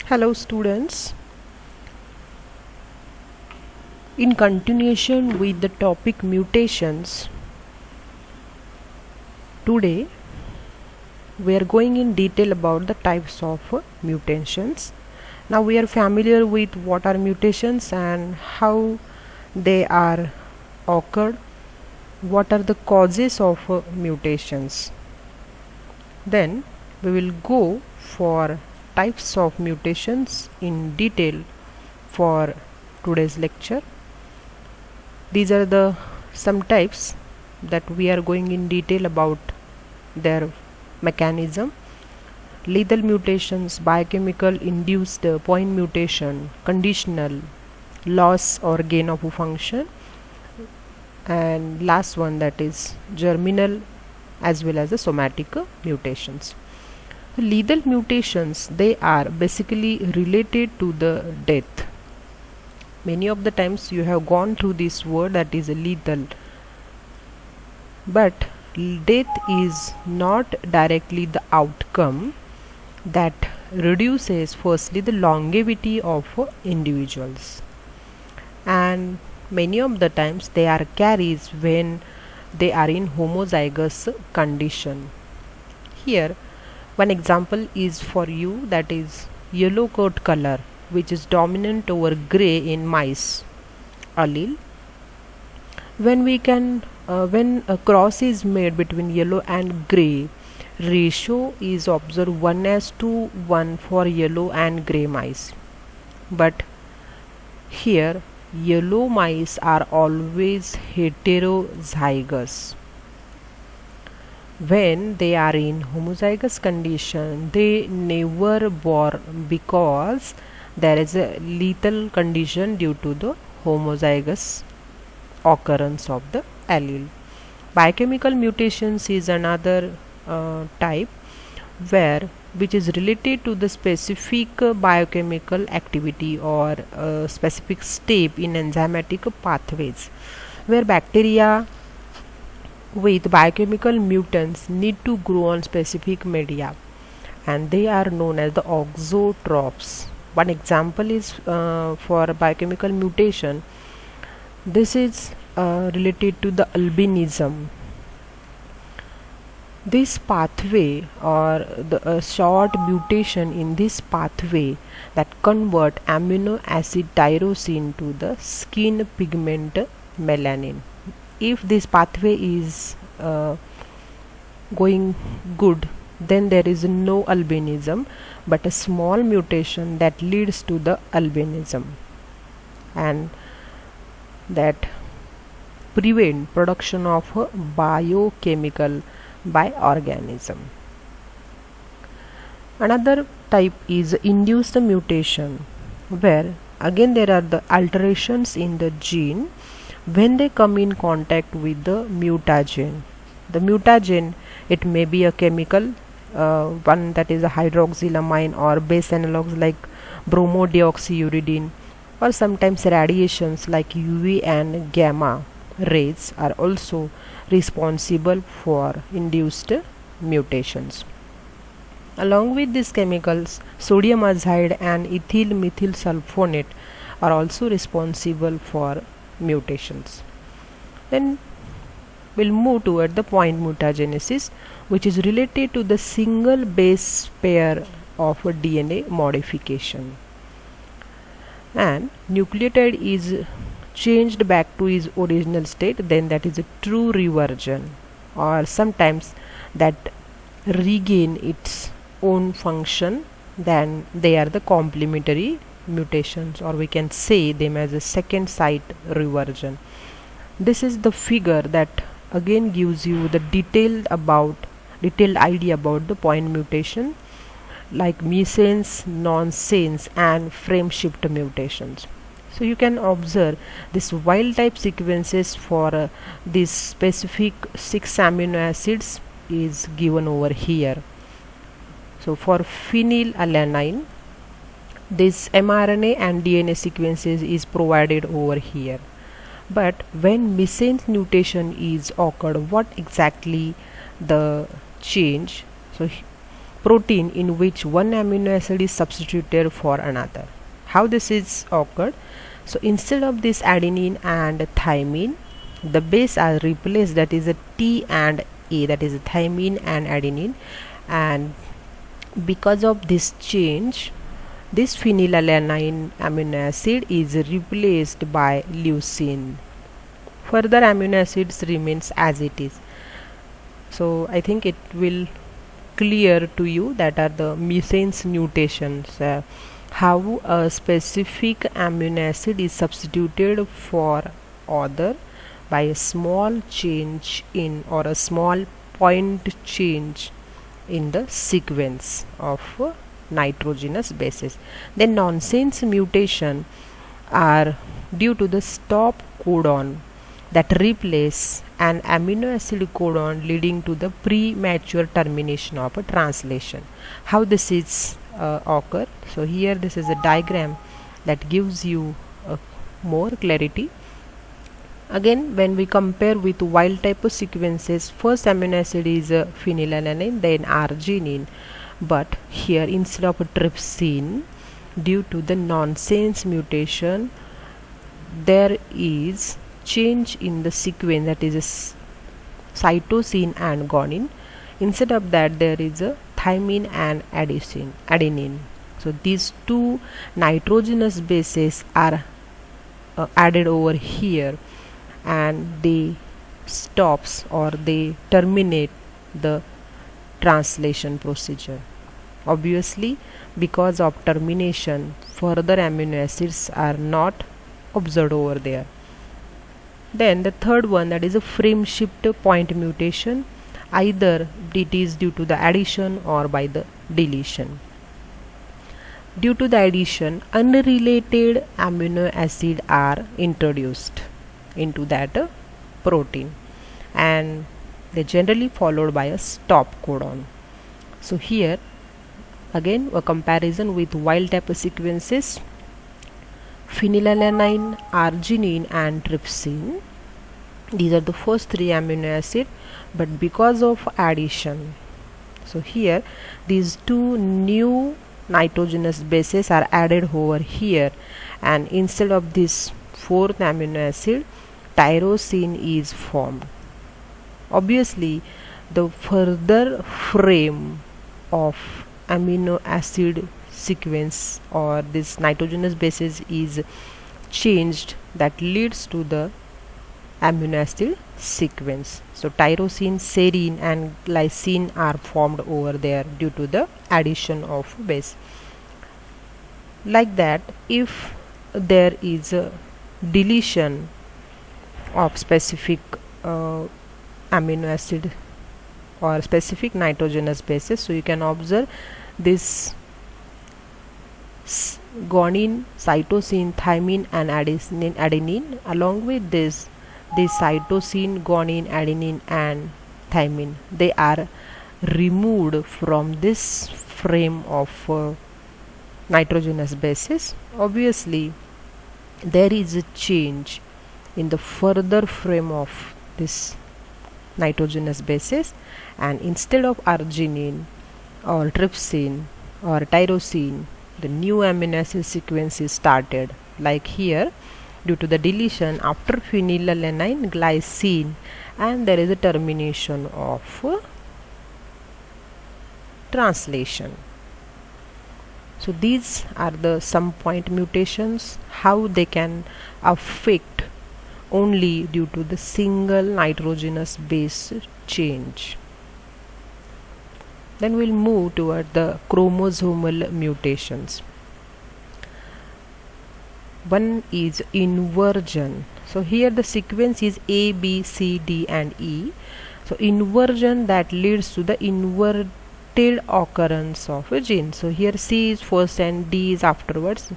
Hello students, in continuation with the topic mutations, today we are going in detail about the types of mutations. Now we are familiar with what are mutations and how they are occurred, what are the causes of mutations. Then we will go for types of mutations in detail for today's lecture. These are the some types that we are going in detail about their mechanism: lethal mutations, biochemical, induced, point mutation, conditional, loss or gain of function, and last one, that is germinal, as well as the somatic mutations. Lethal mutations, they are basically related to the death. Many of the times you have gone through this word, that is lethal, but death is not directly the outcome that reduces firstly the longevity of individuals, and many of the times they are carries when they are in homozygous condition. Here one example is for you, that is yellow coat color, which is dominant over gray in mice allele. When a cross is made between yellow and gray, ratio is observed 1:1 for yellow and gray mice, but here yellow mice are always heterozygous. When they are in homozygous condition, they never born because there is a lethal condition due to the homozygous occurrence of the allele. Biochemical mutations is another type which is related to the specific biochemical activity or specific step in enzymatic pathways, where bacteria with biochemical mutants need to grow on specific media, and they are known as the auxotrophs. One example is for biochemical mutation. This is related to the albinism. This pathway, or the short mutation in this pathway, that convert amino acid tyrosine to the skin pigment melanin. If this pathway is going good, then there is no albinism, but a small mutation that leads to the albinism, and that prevent production of biochemical by organism. Another type is induced mutation, where again there are the alterations in the gene when they come in contact with the mutagen. The mutagen, it may be a chemical one, that is a hydroxylamine, or base analogs like bromodioxyuridine, or sometimes radiations like UV and gamma rays are also responsible for induced mutations. Along with these chemicals, sodium azide and ethyl methyl sulfonate are also responsible for mutations. Then we'll move toward the point mutagenesis, which is related to the single base pair of a DNA modification, and nucleotide is changed back to its original state, then that is a true reversion, or sometimes that regain its own function, then they are the complementary mutations, or we can say them as a second site reversion. This is the figure that again gives you the detailed idea about the point mutation, like missense, nonsense, and frame shift mutations. So you can observe this wild type sequences for this specific 6 amino acids is given over here. So for phenylalanine, this mRNA and DNA sequences is provided over here. But when missense mutation is occurred, what exactly the change? So protein in which one amino acid is substituted for another. How this is occurred? So instead of this adenine and thymine, the base are replaced, that is a T and A, that is a thymine and adenine, and because of this change, this phenylalanine amino acid is replaced by leucine. Further amino acids remains as it is. So I think it will clear to you that are the missense mutations, how a specific amino acid is substituted for other by a small change in, or a small point change in the sequence of nitrogenous bases. Then nonsense mutation are due to the stop codon that replace an amino acid codon, leading to the premature termination of a translation. How this is occur? So here this is a diagram that gives you more clarity. Again, when we compare with wild type of sequences, first amino acid is phenylalanine, then arginine, but here instead of trypsin, due to the nonsense mutation, there is change in the sequence, that is cytosine and guanine. Instead of that, there is a thymine and adenine. So these two nitrogenous bases are added over here, and they stops or they terminate the translation procedure. Obviously, because of termination, further amino acids are not observed over there. Then the third one, that is a frame shift point mutation. Either it is due to the addition or by the deletion. Due to the addition, unrelated amino acid are introduced into that protein, and they generally followed by a stop codon. So here again a comparison with wild type sequences, phenylalanine, arginine and trypsin. These are the first three amino acid, but because of addition, so here these two new nitrogenous bases are added over here, and instead of this fourth amino acid, tyrosine is formed. Obviously, the further frame of amino acid sequence or this nitrogenous bases is changed, that leads to the amino acid sequence. So tyrosine, serine and glycine are formed over there due to the addition of base. Like that, if there is a deletion of specific amino acid or specific nitrogenous bases, so you can observe this guanine, cytosine, thymine and adenine. Along with this cytosine, guanine, adenine and thymine, they are removed from this frame of nitrogenous bases. Obviously, there is a change in the further frame of this nitrogenous bases, and instead of arginine or trypsin or tyrosine, the new amino acid sequence is started. Like here, due to the deletion after phenylalanine, glycine, and there is a termination of translation. So these are the some point mutations, how they can affect only due to the single nitrogenous base change. Then we'll move toward the chromosomal mutations. One is inversion. So here the sequence is A, B, C, D and E. So inversion, that leads to the inverted occurrence of a gene. So here C is first and D is afterwards.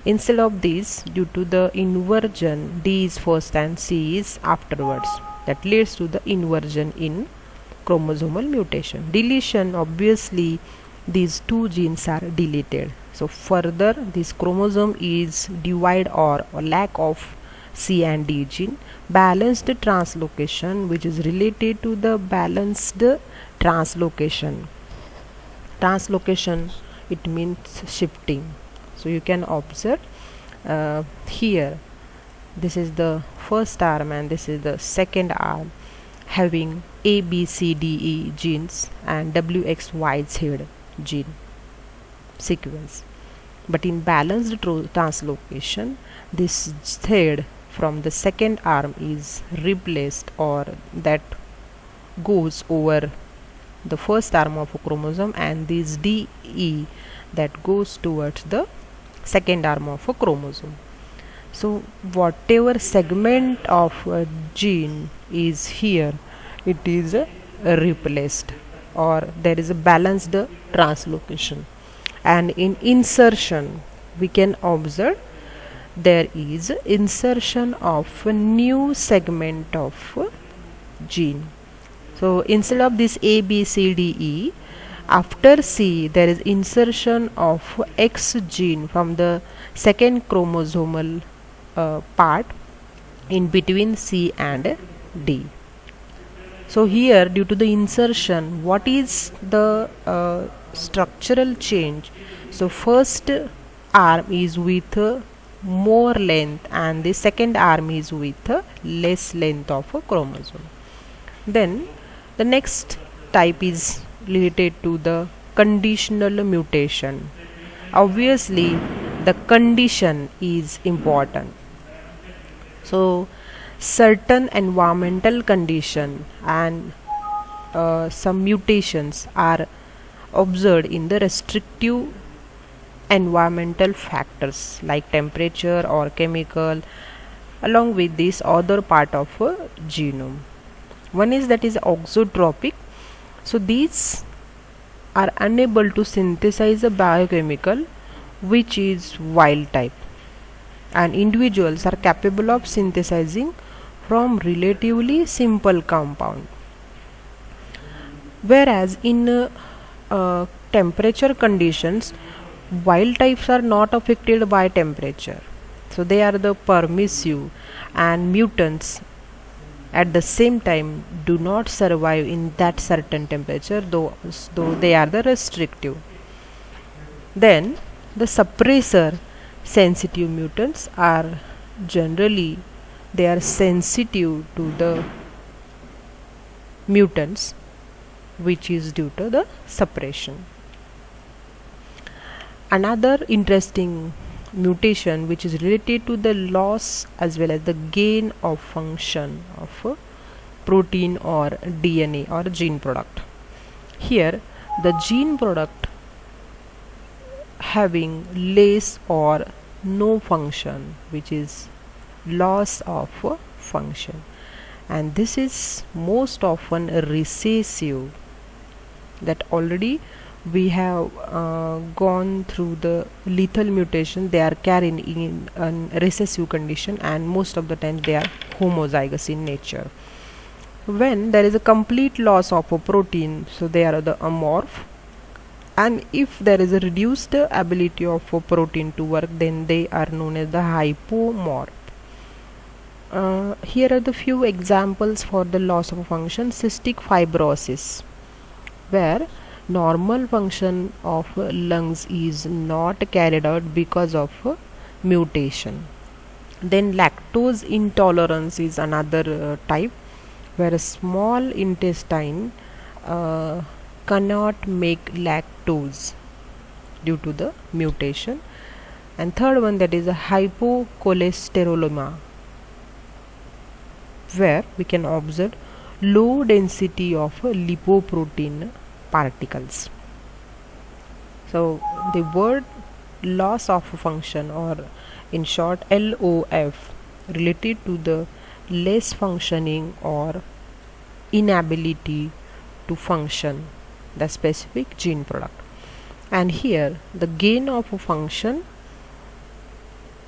Instead of this, due to the inversion, D is first and C is afterwards. That leads to the inversion in chromosomal mutation. Deletion, obviously these two genes are deleted. So further this chromosome is divide or lack of C and D gene. Balanced translocation, which is related to the balanced translocation. translocation, it means shifting. So you can observe here, this is the first arm and this is the second arm having A, B, C, D, E genes and W, X, Y, Z gene sequence. But in balanced translocation, this thread from the second arm is replaced, or that goes over the first arm of a chromosome, and this DE that goes towards the second arm of a chromosome. So whatever segment of a gene is here, it is replaced, or there is a balanced translocation. And in insertion, we can observe there is insertion of a new segment of gene. So instead of this A, B, C, D, E, after C there is insertion of X gene from the second chromosomal part in between C and D. So here, due to the insertion, what is the structural change? So first arm is with more length and the second arm is with less length of a chromosome. Then the next type is related to the conditional mutation. Obviously the condition is important. So certain environmental condition and some mutations are observed in the restrictive environmental factors like temperature or chemical, along with this other part of a genome. One is that is auxotropic. So these are unable to synthesize a biochemical which is wild type, and individuals are capable of synthesizing from relatively simple compound. Whereas in temperature conditions, wild types are not affected by temperature, so they are the permissive, and mutants at the same time do not survive in that certain temperature, though they are the restrictive. Then the suppressor sensitive mutants are generally, they are sensitive to the mutants which is due to the suppression. Another interesting mutation which is related to the loss as well as the gain of function of a protein or DNA or gene product. Here the gene product having less or no function, which is loss of function, and this is most often a recessive, that already we have gone through the lethal mutation. They are carried in a recessive condition, and most of the time they are homozygous in nature. When there is a complete loss of a protein, so they are the amorph, and if there is a reduced ability of a protein to work, then they are known as the hypomorph. Here are the few examples for the loss of function. Cystic fibrosis, where normal function of lungs is not carried out because of mutation. Then lactose intolerance is another type, where a small intestine cannot make lactose due to the mutation. And third one, that is a hypocholesterolema, where we can observe low density of lipoprotein particles. So the word loss of function, or in short LOF, related to the less functioning or inability to function the specific gene product. And here the gain of a function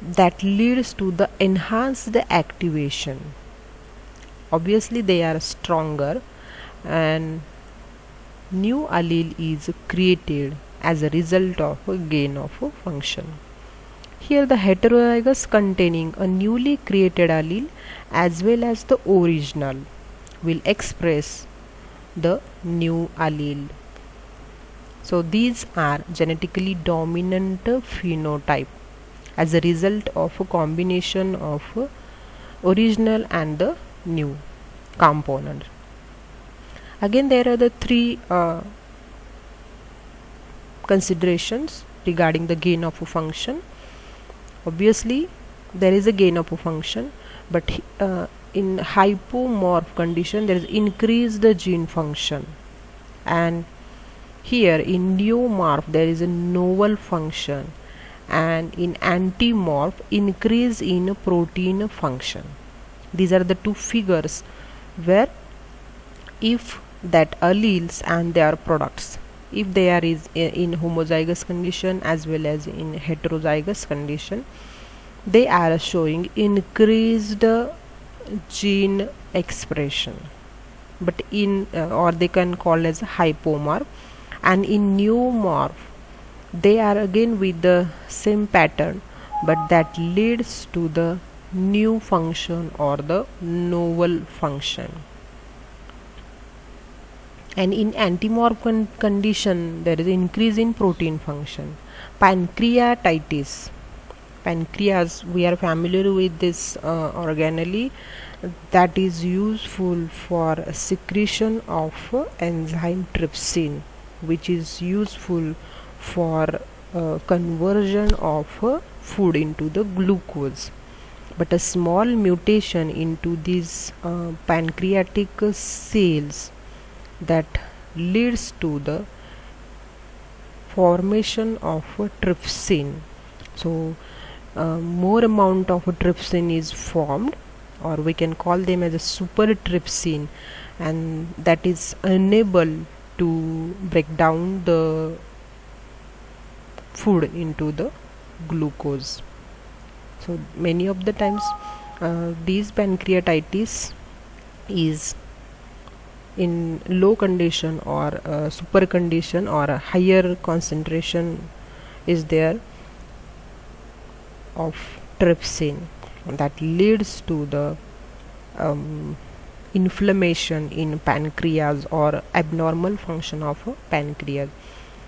that leads to the enhanced activation. Obviously they are stronger, and new allele is created as a result of a gain of a function. Here the heterozygous containing a newly created allele as well as the original will express the new allele. So these are genetically dominant phenotype as a result of a combination of original and the new component. Again, there are the three considerations regarding the gain of a function. Obviously, there is a gain of a function, but in hypomorph condition there is increase the gene function, and here in neomorph there is a novel function, and in antimorph increase in protein function. These are the two figures where if that alleles and their products, if they are in homozygous condition as well as in heterozygous condition, they are showing increased gene expression, but in or they can call as hypomorph, and in neomorph they are again with the same pattern, but that leads to the new function or the novel function. And in antimorph condition there is increase in protein function. Pancreatitis, pancreas, we are familiar with this organelle that is useful for secretion of enzyme trypsin, which is useful for conversion of food into the glucose. But a small mutation into these pancreatic cells that leads to the formation of trypsin. So more amount of trypsin is formed, or we can call them as a super trypsin, and that is unable to break down the food into the glucose. So many of the times these pancreatitis is in low condition or super condition, or a higher concentration is there of trypsin, that leads to the inflammation in pancreas or abnormal function of pancreas.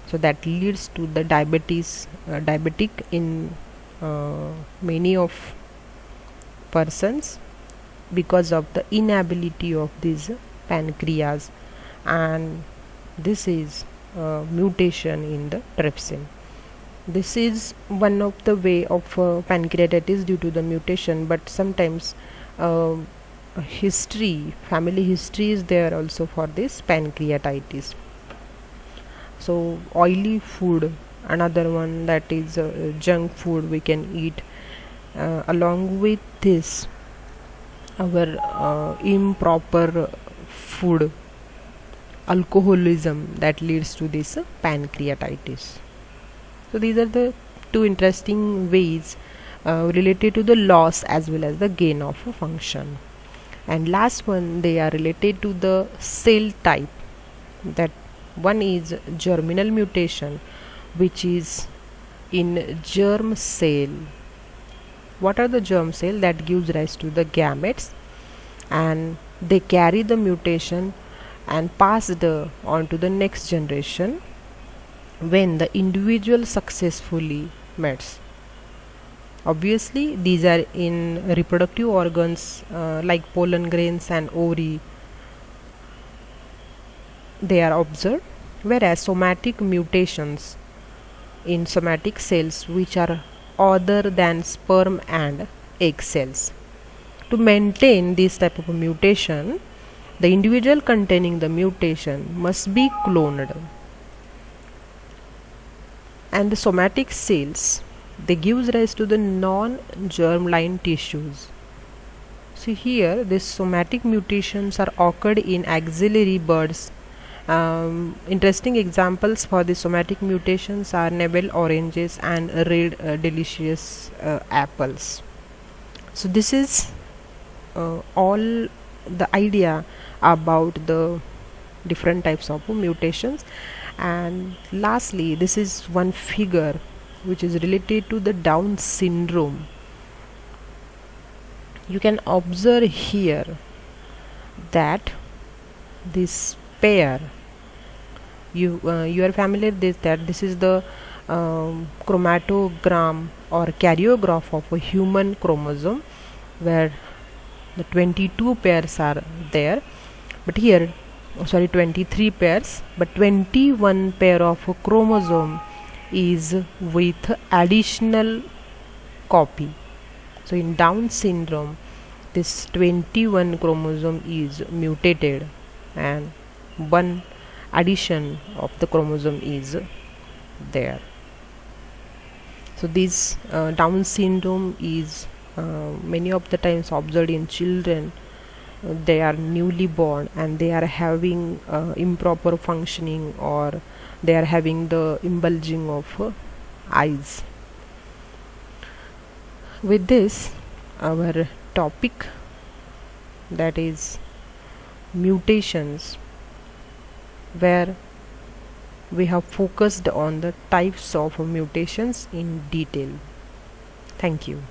So that leads to the diabetic in many of persons because of the inability of these pancreas, and this is mutation in the trypsin. This is one of the way of pancreatitis due to the mutation, but sometimes family history is there also for this pancreatitis. So oily food, another one, that is junk food we can eat. Along with this, our improper food, alcoholism, that leads to this pancreatitis. So these are the two interesting ways related to the loss as well as the gain of a function. And last one, they are related to the cell type. That one is germinal mutation, which is in germ cell. What are the germ cell? That gives rise to the gametes, and they carry the mutation and pass on to the next generation when the individual successfully mates. Obviously these are in reproductive organs like pollen grains and ovary, they are observed, whereas somatic mutations in somatic cells which are other than sperm and egg cells. To maintain this type of a mutation, the individual containing the mutation must be cloned, and the somatic cells, they gives rise to the non-germline tissues. See here, these somatic mutations are occurred in axillary buds. Interesting examples for the somatic mutations are navel oranges and red delicious apples. So this is all the idea about the different types of mutations. And lastly, this is one figure which is related to the Down syndrome. You can observe here that this pair You are familiar that this is the chromatogram or karyograph of a human chromosome, where the 22 pairs are there, but here, 23 pairs, but 21 pair of a chromosome is with additional copy. So in Down syndrome, this 21 chromosome is mutated and one addition of the chromosome is there. So this Down syndrome is many of the times observed in children. They are newly born and they are having improper functioning, or they are having the bulging of eyes. With this, our topic, that is mutations, where we have focused on the types of mutations in detail. Thank you.